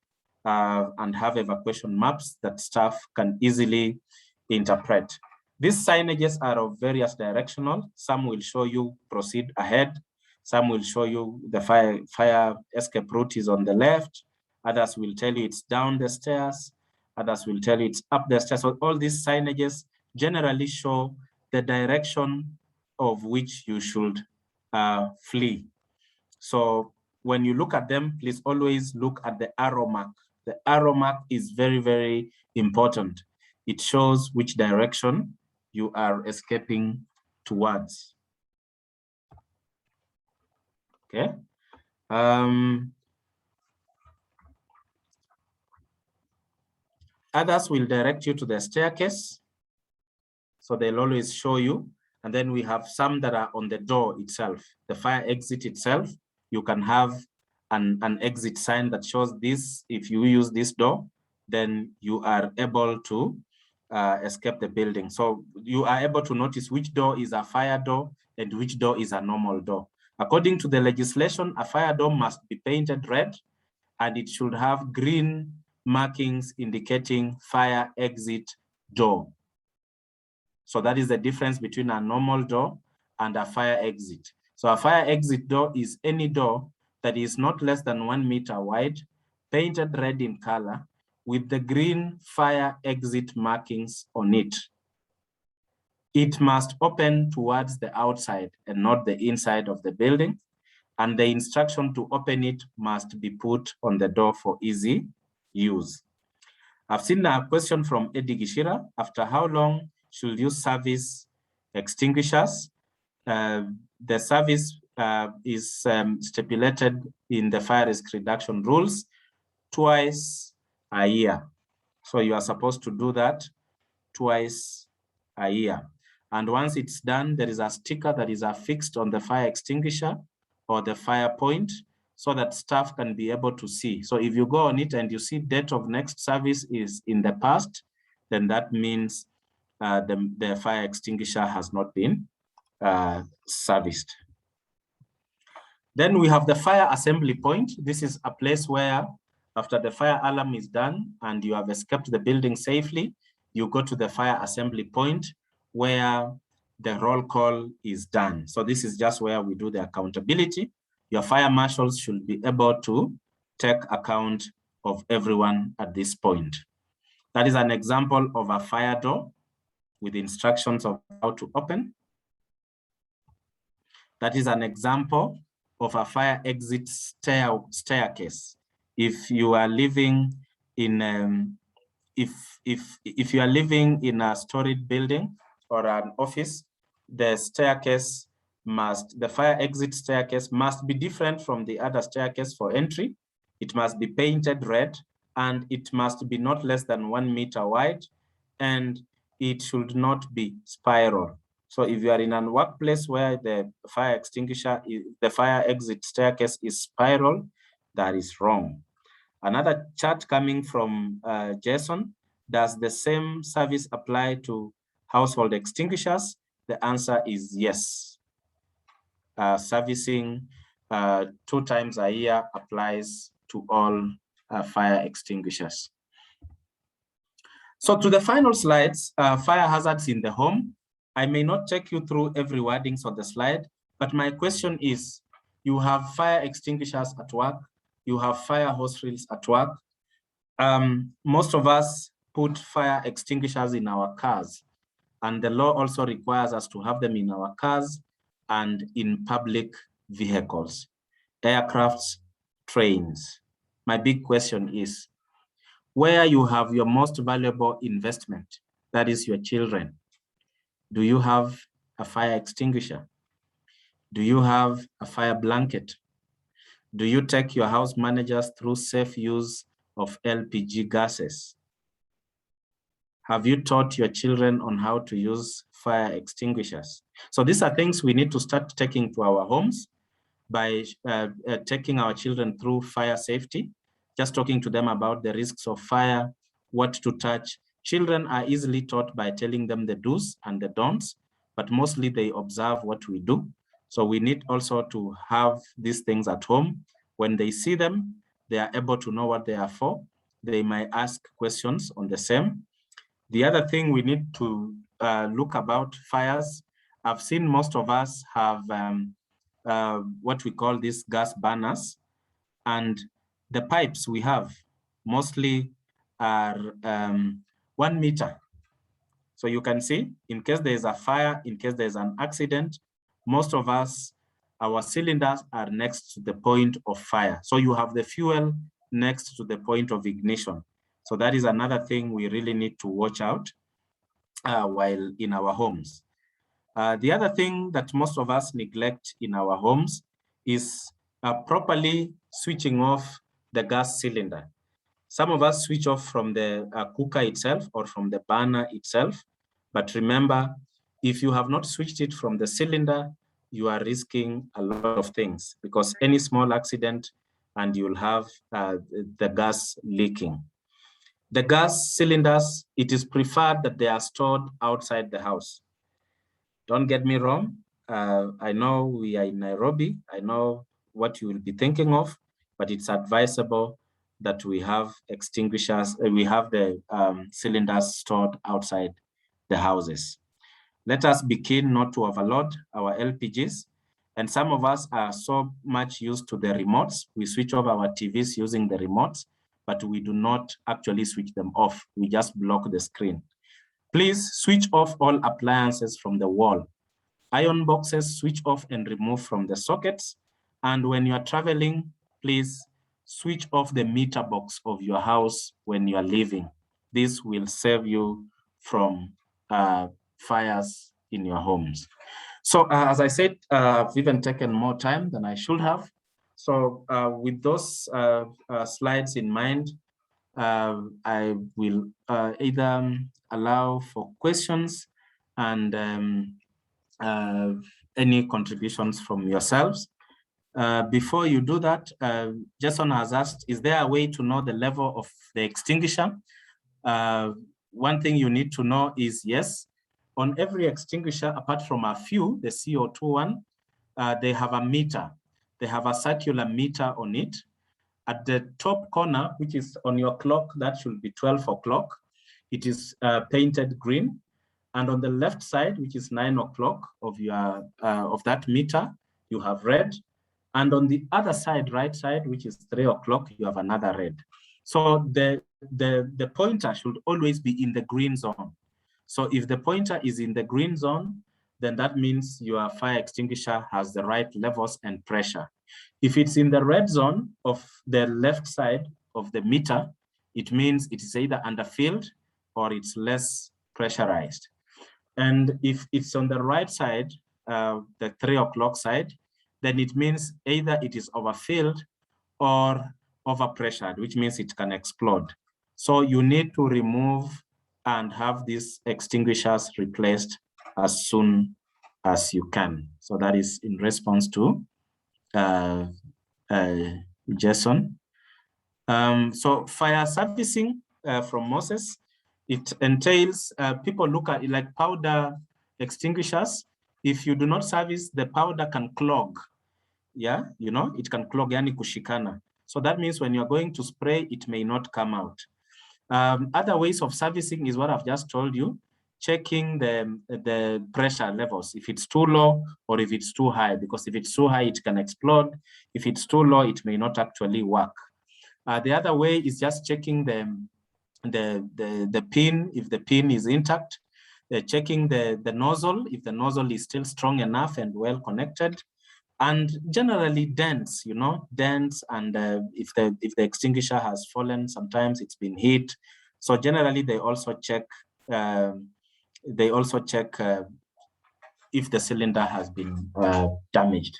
and have evacuation maps that staff can easily interpret. These signages are of various directional. Some will show you proceed ahead. Some will show you the fire escape route is on the left. Others will tell you it's down the stairs. Others will tell you it's up the stairs. So all these signages generally show the direction of which you should flee. So when you look at them, please always look at the arrow mark. The arrow mark is very, very important. It shows which direction you are escaping towards. Okay. Others will direct you to the staircase. So they'll always show you. And then we have some that are on the door itself. The fire exit itself, you can have an exit sign that shows this. If you use this door, then you are able to escape the building. So you are able to notice which door is a fire door and which door is a normal door. According to the legislation, a fire door must be painted red, and it should have green markings indicating fire exit door. So that is the difference between a normal door and a fire exit. So a fire exit door is any door that is not less than 1 meter wide, painted red in color, with the green fire exit markings on it. It must open towards the outside and not the inside of the building. And the instruction to open it must be put on the door for easy use. I've seen a question from Eddie Gishira. After how long should you service extinguishers? The service is stipulated in the fire risk reduction rules twice a year. So you are supposed to do that twice a year. And once it's done, there is a sticker that is affixed on the fire extinguisher or the fire point, so that staff can be able to see. So if you go on it and you see date of next service is in the past, then that means the fire extinguisher has not been serviced. Then we have the fire assembly point. This is a place where after the fire alarm is done and you have escaped the building safely, you go to the fire assembly point where the roll call is done. So this is just where we do the accountability. Your fire marshals should be able to take account of everyone at this point. That is an example of a fire door with instructions of how to open. That is an example of a fire exit staircase. If you are living in if you are living in a storied building or an office, the staircase the fire exit staircase must be different from the other staircase for entry. It must be painted red, and it must be not less than 1 meter wide, and it should not be spiral. So if you are in a workplace where the fire extinguisher, the fire exit staircase is spiral, that is wrong. Another chart coming from Jason, does the same service apply to household extinguishers? The answer is yes. Servicing 2 times a year applies to all fire extinguishers. So to the final slides, fire hazards in the home. I may not take you through every wordings on the slide, but my question is, you have fire extinguishers at work, you have fire hose reels at work. Most of us put fire extinguishers in our cars, and the law also requires us to have them in our cars and in public vehicles, aircrafts, trains. My big question is, where you have your most valuable investment, that is your children, do you have a fire extinguisher? Do you have a fire blanket? Do you take your house managers through safe use of LPG gases? Have you taught your children on how to use fire extinguishers? So these are things we need to start taking to our homes by taking our children through fire safety, just talking to them about the risks of fire, what to touch. Children are easily taught by telling them the do's and the don'ts, but mostly they observe what we do. So we need also to have these things at home. When they see them, they are able to know what they are for. They might ask questions on the same. The other thing we need to look about fires, I've seen most of us have what we call these gas burners, and the pipes we have mostly are 1 meter. So you can see, in case there is a fire, in case there's an accident, most of us, our cylinders are next to the point of fire. So you have the fuel next to the point of ignition. So that is another thing we really need to watch out while in our homes. The other thing that most of us neglect in our homes is properly switching off the gas cylinder. Some of us switch off from the cooker itself or from the burner itself. But remember, if you have not switched it from the cylinder, you are risking a lot of things, because any small accident and you'll have the gas leaking. The gas cylinders, it is preferred that they are stored outside the house. Don't get me wrong. I know we are in Nairobi. I know what you will be thinking of, but it's advisable that we have extinguishers, we have the cylinders stored outside the houses. Let us be keen not to overload our LPGs. And some of us are so much used to the remotes. We switch off our TVs using the remotes, but we do not actually switch them off. We just block the screen. Please switch off all appliances from the wall. Iron boxes, switch off and remove from the sockets. And when you are traveling, please switch off the meter box of your house when you are leaving. This will save you from fires in your homes. So as I said, I've even taken more time than I should have. So with those slides in mind, I will either allow for questions and any contributions from yourselves. Before you do that, Jason has asked, is there a way to know the level of the extinguisher? One thing you need to know is, yes, on every extinguisher, apart from a few, the CO2 one, they have a meter. They have a circular meter on it. At the top corner, which is on your clock, that should be 12 o'clock. It is painted green. And on the left side, which is 9 o'clock of your of that meter, you have red. And on the other side, right side, which is 3 o'clock, you have another red. So the pointer should always be in the green zone. So if the pointer is in the green zone, then that means your fire extinguisher has the right levels and pressure. If it's in the red zone of the left side of the meter, it means it is either underfilled or it's less pressurized. And if it's on the right side, the 3 o'clock side, then it means either it is overfilled or overpressured, which means it can explode. So you need to remove and have these extinguishers replaced as soon as you can. So that is in response to Jason. So fire servicing from Moses, it entails people look at it like powder extinguishers. If you do not service, the powder can clog. Yeah, you know, it can clog, yani kushikana. So that means when you're going to spray, it may not come out. Other ways of servicing is what I've just told you, checking the pressure levels, if it's too low or if it's too high, because if it's too high, it can explode. If it's too low, it may not actually work. The other way is just checking the pin, if the pin is intact, checking the nozzle, if the nozzle is still strong enough and well connected, and generally dents, you know, dents, and if the extinguisher has fallen, sometimes it's been hit. So generally they also check if the cylinder has been damaged.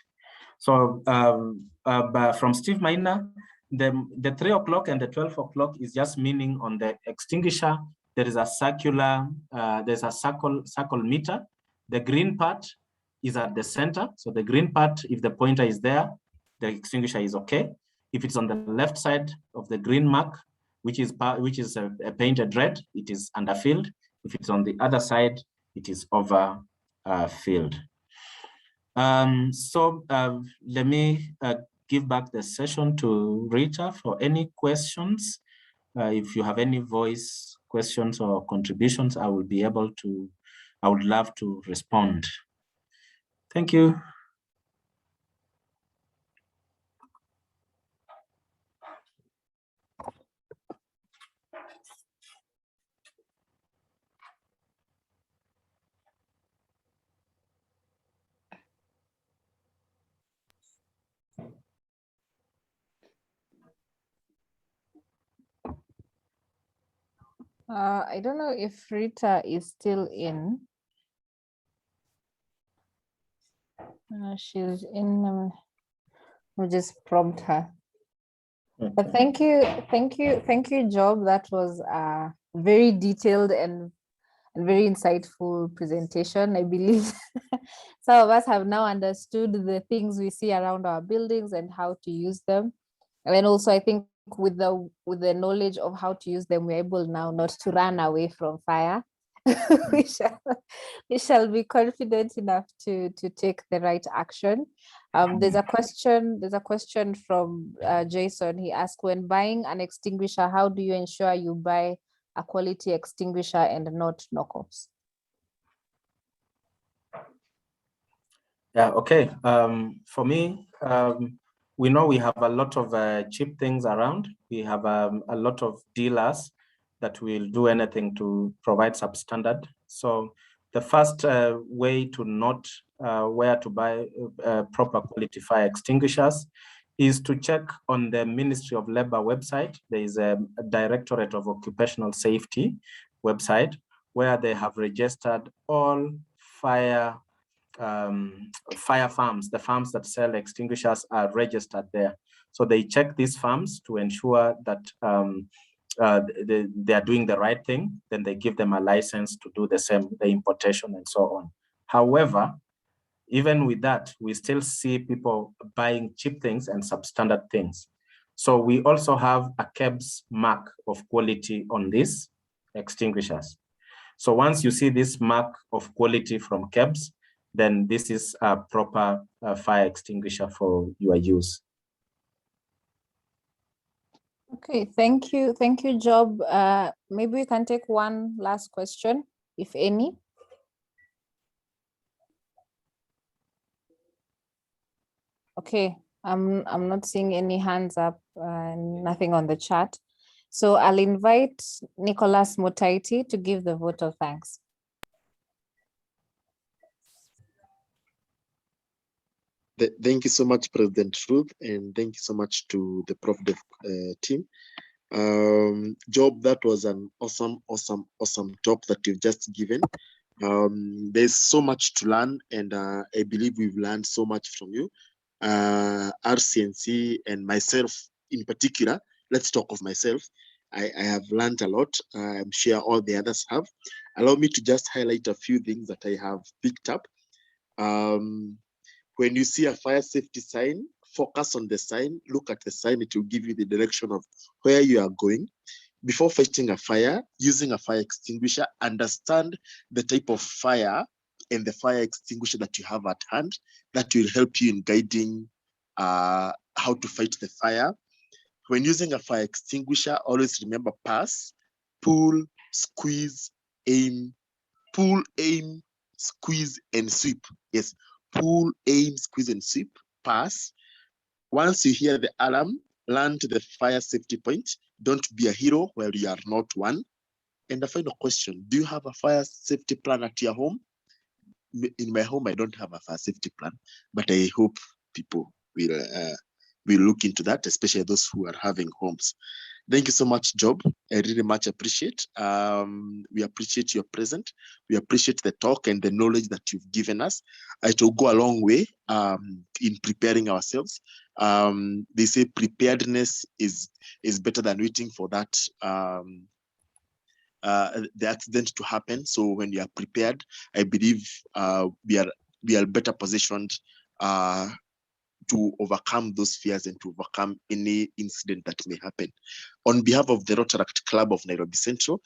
So but from Steve Maina, the 3 o'clock and the 12 o'clock is just meaning on the extinguisher, there is a circular, there's a circle meter. The green part is at the center. So the green part, if the pointer is there, the extinguisher is okay. If it's on the left side of the green mark, which is a painted red, it is underfilled. If it's on the other side, it is overfilled. Let me give back the session to Rita for any questions. If you have any voice questions or contributions, I would love to respond. Thank you. I don't know if Rita is still in. She's in. We'll just prompt her. Okay. But thank you, Job. That was a very detailed and very insightful presentation. I believe some of us have now understood the things we see around our buildings and how to use them. And then also, I think with the knowledge of how to use them, we're able now not to run away from fire. we shall be confident enough to take the right action. There's a question from Jason. He asked, when buying an extinguisher, how do you ensure you buy a quality extinguisher and not knockoffs? Yeah, okay. For me, we know we have a lot of cheap things around. We have a lot of dealers that will do anything to provide substandard. So the first way to note where to buy proper quality fire extinguishers is to check on the Ministry of Labor website. There is a Directorate of Occupational Safety website where they have registered all fire farms. The farms that sell extinguishers are registered there. So they check these farms to ensure that they are doing the right thing. Then they give them a license to do the same, the importation and so on. However, even with that, we still see people buying cheap things and substandard things. So we also have a KEBS mark of quality on these extinguishers. So once you see this mark of quality from KEBS, then this is a proper fire extinguisher for your use. Okay, thank you, Job. Maybe we can take one last question, if any. Okay, I'm not seeing any hands up, nothing on the chat. So I'll invite Nicholas Motaiti to give the vote of thanks. Thank you so much, President Ruth, and thank you so much to the ProfDev team. Job, that was an awesome talk that you've just given. There's so much to learn, and I believe we've learned so much from you. RCNC and myself in particular, let's talk of myself. I have learned a lot. I'm sure all the others have. Allow me to just highlight a few things that I have picked up. When you see a fire safety sign, focus on the sign, look at the sign, it will give you the direction of where you are going. Before fighting a fire, using a fire extinguisher, understand the type of fire and the fire extinguisher that you have at hand. That will help you in guiding how to fight the fire. When using a fire extinguisher, always remember pass, pull, squeeze, aim, pull, aim, squeeze, and sweep. Yes, pull, aim, squeeze, and sweep, pass. Once you hear the alarm, learn to the fire safety point. Don't be a hero where you are not one. And the final question, do you have a fire safety plan at your home? In my home, I don't have a fire safety plan, but I hope people will look into that, especially those who are having homes. Thank you so much, Job. I really much appreciate. We appreciate your presence. We appreciate the talk and the knowledge that you've given us. It will go a long way in preparing ourselves. They say preparedness is better than waiting for that the accident to happen. So when you are prepared, I believe we are better positioned to overcome those fears and to overcome any incident that may happen. On behalf of the Rotaract Club of Nairobi Central,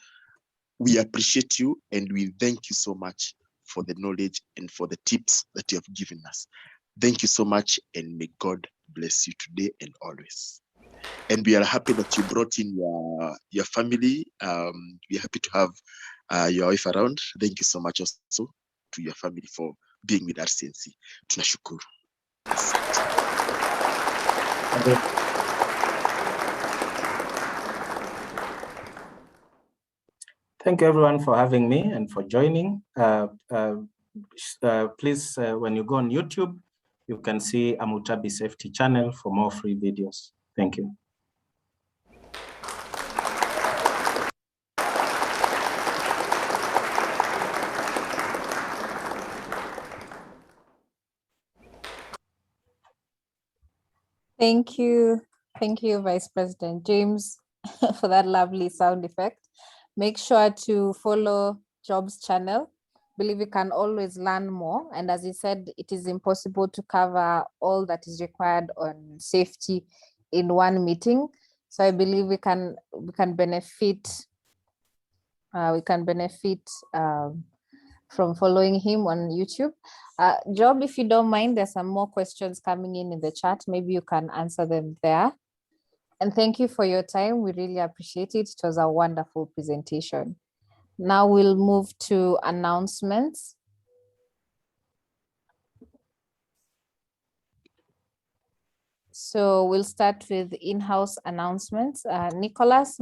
we appreciate you and we thank you so much for the knowledge and for the tips that you have given us. Thank you so much, and may God bless you today and always. And we are happy that you brought in your family. We are happy to have your wife around. Thank you so much also to your family for being with RCNC. Tunashukuru. Thank you everyone for having me and for joining. Please, when you go on YouTube, you can see Amutabi Safety channel for more free videos. Thank you. Thank you, Vice President James, for that lovely sound effect. Make sure to follow Job's channel. Believe you can always learn more. And as he said, it is impossible to cover all that is required on safety in one meeting. So I believe we can benefit. From following him on YouTube. Job, if you don't mind, there's some more questions coming in the chat. Maybe you can answer them there. And thank you for your time. We really appreciate it. It was a wonderful presentation. Now we'll move to announcements. So we'll start with in-house announcements. Nicholas,